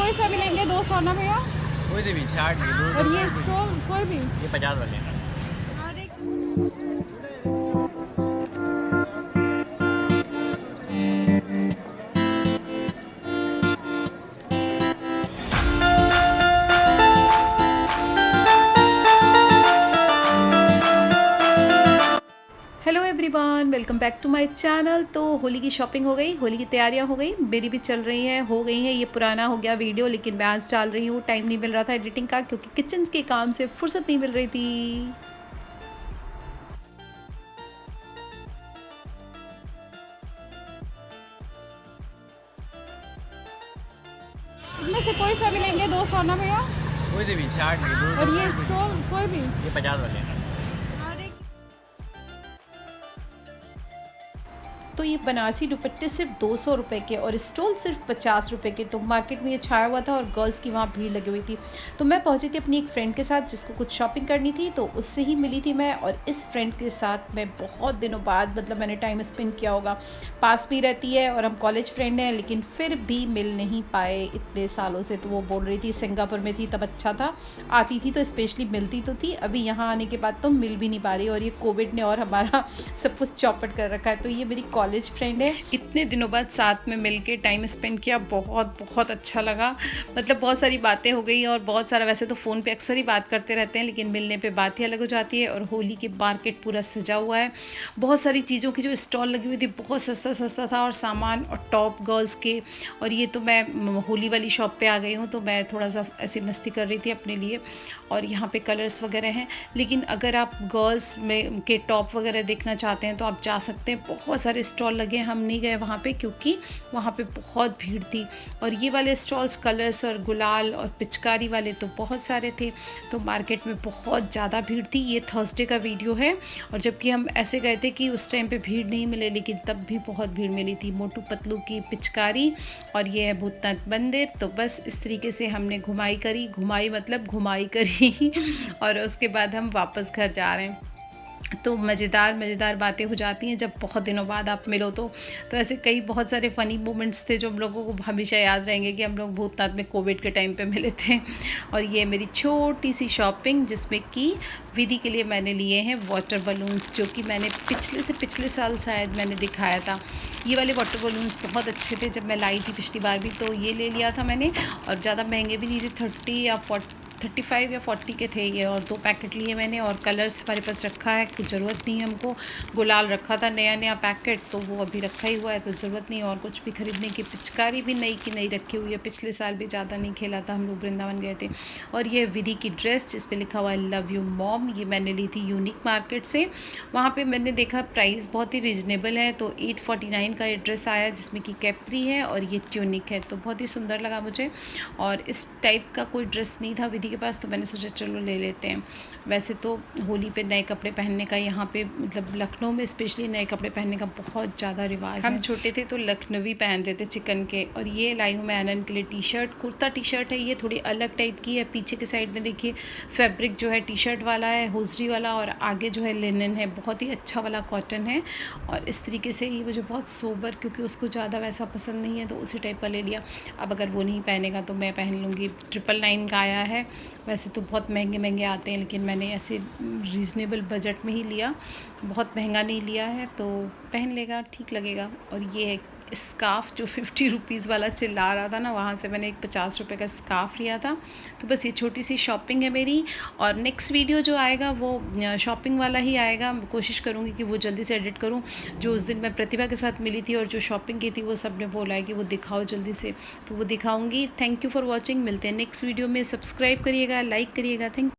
कोई सा भी लेंगे 200 ना भैया। कोई से भी 60 की और 200 ये स्टोव कोई भी। ये 50 वाले हैं। और एक hello everyone, welcome back to my channel. तो होली की शॉपिंग हो गई, होली की तैयारियां हो गई, मेरी भी चल रही हैं, हो गई हैं। ये पुराना हो गया वीडियो, लेकिन मैं आज डाल रही हूँ। टाइम नहीं मिल रहा था एडिटिंग का, क्योंकि किचन के काम से फुर्सत नहीं मिल रही थी। इनमें से कोई सा भी लेंगे 200 ना भैया। कोई से भी 60 की और 200 ये स्टोव कोई भी। ये 50 वाले हैं। और एक तो ये बनारसी दुपट्टे सिर्फ 200 रुपये के और स्टॉल सिर्फ 50 रुपये के। तो मार्केट में ये छाया हुआ था और गर्ल्स की वहाँ भीड़ लगी हुई थी। तो मैं पहुँची थी अपनी एक फ्रेंड के साथ, जिसको कुछ शॉपिंग करनी थी, तो उससे ही मिली थी मैं। और इस फ्रेंड के साथ मैं बहुत दिनों बाद मैंने टाइम स्पेंड किया होगा। पास भी रहती है और हम कॉलेज फ्रेंड हैं, लेकिन फिर भी मिल नहीं पाए इतने सालों से। तो वो बोल रही थी सिंगापुर में थी तब अच्छा था, आती थी तो स्पेशली मिलती तो थी, अभी यहाँ आने के बाद तो मिल भी नहीं पा रही। और ये कोविड ने और हमारा सब कुछ चौपट कर रखा है। तो ये मेरी कॉलेज फ्रेंड है, इतने दिनों बाद साथ में मिलके टाइम स्पेंड किया, बहुत बहुत अच्छा लगा। बहुत सारी बातें हो गई और बहुत सारा, वैसे तो फ़ोन पे अक्सर ही बात करते रहते हैं, लेकिन मिलने पे बात ही अलग हो जाती है। और होली के मार्केट पूरा सजा हुआ है, बहुत सारी चीज़ों की जो स्टॉल लगी हुई थी, बहुत सस्ता सस्ता था और सामान और टॉप गर्ल्स के। और ये तो मैं होली वाली शॉप पे आ गई हूँ, तो मैं थोड़ा सा ऐसी मस्ती कर रही थी अपने लिए। और यहाँ पे कलर्स वगैरह हैं, लेकिन अगर आप गर्ल्स में के टॉप वगैरह देखना चाहते हैं तो आप जा सकते हैं। बहुत सारे स्टॉल लगे हैं, हम नहीं गए वहाँ पे क्योंकि वहाँ पे बहुत भीड़ थी। और ये वाले स्टॉल्स कलर्स और गुलाल और पिचकारी वाले तो बहुत सारे थे। तो मार्केट में बहुत ज़्यादा भीड़ थी। ये थर्सडे का वीडियो है, और जबकि हम ऐसे गए थे कि उस टाइम पे भीड़ नहीं मिले, लेकिन तब भी बहुत भीड़ मिली थी। मोटू पतलू की पिचकारी और ये है भूतनाथ मंदिर। तो बस इस तरीके से हमने घुमाई करी और उसके बाद हम वापस घर जा रहे हैं। तो मज़ेदार बातें हो जाती हैं जब बहुत दिनों बाद आप मिलो तो ऐसे कई बहुत सारे फ़नी मोमेंट्स थे जो हम लोगों को हमेशा याद रहेंगे कि हम लोग भूतनाथ में कोविड के टाइम पे मिले थे। और ये मेरी छोटी सी शॉपिंग, जिसमें कि विधि के लिए मैंने लिए हैं वाटर बलून्स, जो कि मैंने पिछले साल शायद मैंने दिखाया था। ये वाले वाटर बलून्स बहुत अच्छे थे, जब मैं लाई थी पिछली बार भी तो ये ले लिया था मैंने। और ज़्यादा महंगे भी नहीं थे, 35 या 40 के थे ये, और 2 पैकेट लिए मैंने। और कलर्स हमारे पास रखा है, कुछ ज़रूरत नहीं है हमको। गुलाल रखा था नया पैकेट, तो वो अभी रखा ही हुआ है, तो ज़रूरत नहीं है और कुछ भी ख़रीदने की। पिचकारी भी नई की नई रखी हुई है, पिछले साल भी ज़्यादा नहीं खेला था, हम लोग वृंदावन गए थे। और ये विधि की ड्रेस जिस पे लिखा हुआ है लव यू मॉम, ये मैंने ली थी यूनिक मार्केट से। वहाँ पर मैंने देखा प्राइस बहुत ही रीज़नेबल है, तो 849 का ये ड्रेस आया, जिसमें कि कैप्री है और ये ट्यूनिक है। तो बहुत ही सुंदर लगा मुझे, और इस टाइप का कोई ड्रेस नहीं था विधि के पास, तो मैंने सोचा चलो ले लेते हैं। वैसे तो होली पे नए कपड़े पहनने का यहाँ पे लखनऊ में स्पेशली नए कपड़े पहनने का बहुत ज़्यादा रिवाज है। हम छोटे थे तो लखनवी पहनते थे चिकन के। और ये लाई हूँ मैं आनंद के लिए T shirt, kurta T shirt है, ये थोड़ी अलग टाइप की है। पीछे के साइड में देखिए फैब्रिक जो है टी शर्ट वाला है, होजरी वाला, और आगे जो है लिनन है, बहुत ही अच्छा वाला कॉटन है। और इस तरीके से ये मुझे बहुत सोबर, क्योंकि उसको ज़्यादा वैसा पसंद नहीं है तो उसी टाइप का ले लिया। अब अगर वो नहीं पहनेगा तो मैं पहन लूँगी। 999 का आया है, वैसे तो बहुत महंगे आते हैं, लेकिन मैंने ऐसे रीज़नेबल बजट में ही लिया, बहुत महंगा नहीं लिया है, तो पहन लेगा, ठीक लगेगा। और ये है स्कार्फ़ जो 50 रुपीज़ वाला चिल्ला रहा था ना, वहाँ से मैंने एक 50 रुपये का स्कार्फ़ लिया था। तो बस ये छोटी सी शॉपिंग है मेरी। और नेक्स्ट वीडियो जो आएगा वो शॉपिंग वाला ही आएगा। कोशिश करूँगी कि वो जल्दी से एडिट करूँ। जो उस दिन मैं प्रतिभा के साथ मिली थी और जो शॉपिंग की थी, वो सब ने बोला है कि वो दिखाओ जल्दी से, तो वो दिखाऊँगी। थैंक यू फॉर वॉचिंग, मिलते हैं नेक्स्ट वीडियो में। सब्सक्राइब करिएगा, लाइक करिएगा। थैंक